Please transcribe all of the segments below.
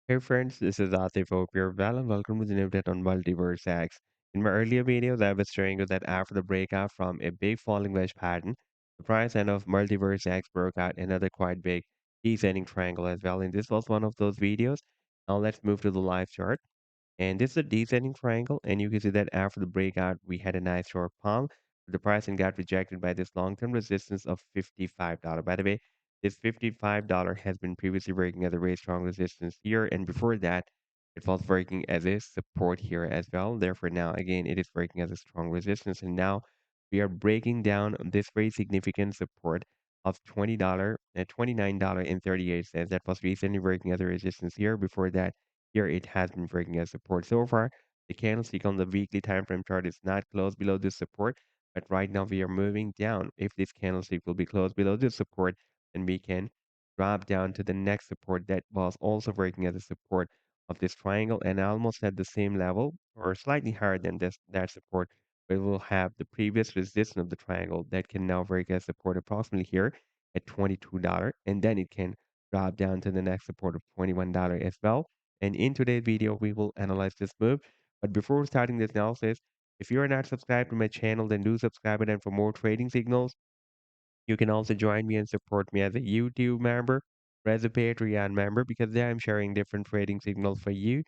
Hey friends, this is Atif. Hope you're well and welcome to the new update on MultiversX. In my earlier videos, I was showing you that after the breakout from a big falling wedge pattern, the price end of MultiversX broke out another quite big descending triangle as well. And this was one of those videos. Now let's move to the live chart. And this is a descending triangle, and you can see that after the breakout, we had a nice short pump. The pricing got rejected by this long-term resistance of $55. By the way, this $55 has been previously working as a very strong resistance here, and before that, it was working as a support here as well. Therefore, now again, it is working as a strong resistance, and now we are breaking down this very significant support of $20 and $29.38. That was recently working as a resistance here. Before that, here it has been breaking as support so far. The candlestick on the weekly time frame chart is not close below this support, but right now we are moving down. If this candlestick will be close below this support, then we can drop down to the next support that was also working as a support of this triangle and almost at the same level or slightly higher than that support. We will have the previous resistance of the triangle that can now work as support approximately here at $22, and then it can drop down to the next support of $21 as well. And in today's video, we will analyze this move. But before starting this analysis, if you are not subscribed to my channel, then do subscribe it. And for more trading signals, you can also join me and support me as a YouTube member or as a Patreon member because there I'm sharing different trading signals for you.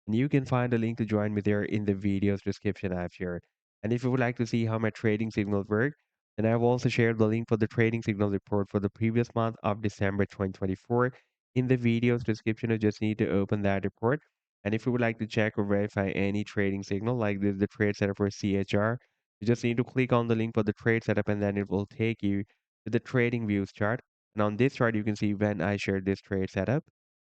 And you can find a link to join me there in the video's description I've shared. And if you would like to see how my trading signals work, then I've also shared the link for the trading signal report for the previous month of December 2024 in the video's description. You just need to open that report. And if you would like to check or verify any trading signal like this, the trade setup for CHR, you just need to click on the link for the trade setup and then it will take you to the trading views chart. And on this chart, you can see when I shared this trade setup.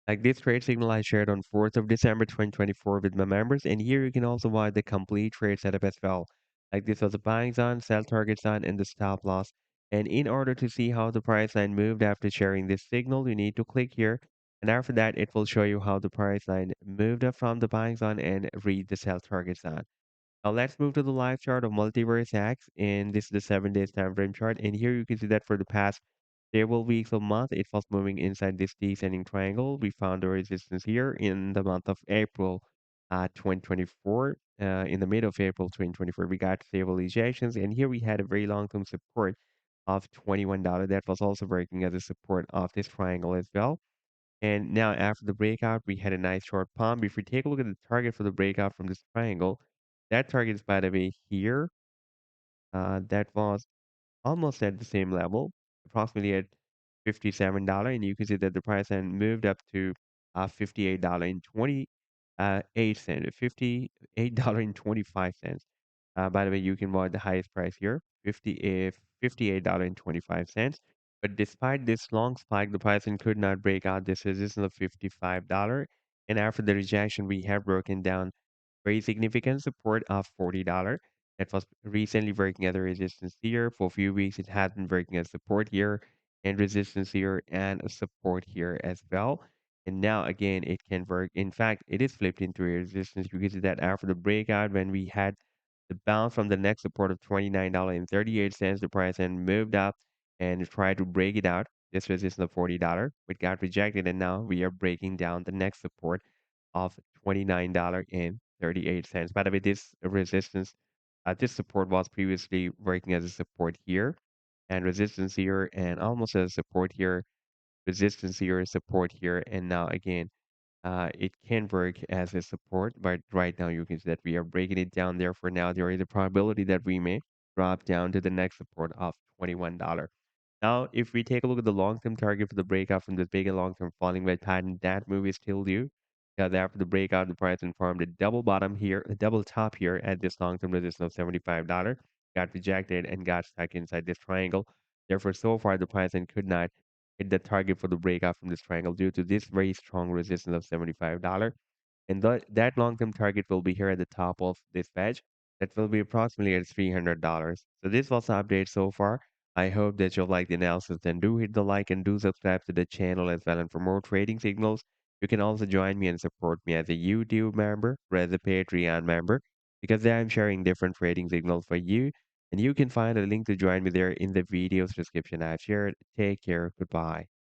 Like this trade signal I shared on 4th of December 2024 with my members. And here you can also watch the complete trade setup as well. Like this was the buying zone, sell target zone, and the stop loss. And in order to see how the price line moved after sharing this signal, you need to click here. And after that, it will show you how the price line moved up from the buying zone and read the sell target zone. Now let's move to the live chart of MultiversX, and this is the 7 days time frame chart. And here you can see that for the past several weeks or month, it was moving inside this descending triangle. We found the resistance here in the month of April 2024. In the middle of April 2024, we got several ejections, and here we had a very long-term support of $21. That was also working as a support of this triangle as well. And now after the breakout, we had a nice short pump. If we take a look at the target for the breakout from this triangle, that target is by the way here. That was almost at the same level, approximately at $57. And you can see that the price then moved up to $58.28, $58.25. By the way, you can watch the highest price here, $58.25. But despite this long spike, the pricing could not break out this resistance of $55. And after the rejection, we have broken down very significant support of $40. That was recently working at a resistance here. For a few weeks, it has been working as support here and resistance here and a support here as well. And now again, it can work. In fact, it is flipped into a resistance. You can see that after the breakout, when we had the bounce from the next support of $29.38, the price then moved up and tried to break it out. This resistance of $40, which got rejected, and now we are breaking down the next support of $29.38. By the way, this resistance, this support was previously working as a support here and resistance here and almost as a support here, resistance here, support here. And now again, it can work as a support, but right now you can see that we are breaking it down there for now. There is a probability that we may drop down to the next support of $21. Now, if we take a look at the long-term target for the breakout from this big and long-term falling wedge pattern, that move is still due. Because after the breakout, the price informed a double bottom here, a double top here at this long-term resistance of $75, got rejected and got stuck inside this triangle. Therefore, so far the price then could not hit the target for the breakout from this triangle due to this very strong resistance of $75. And that long-term target will be here at the top of this wedge. That will be approximately at $300. So this was the update so far. I hope that you'll like the analysis. Then do hit the like and do subscribe to the channel as well. And for more trading signals, you can also join me and support me as a YouTube member or as a Patreon member because there I'm sharing different trading signals for you. And you can find a link to join me there in the video's description I've shared. Take care. Goodbye.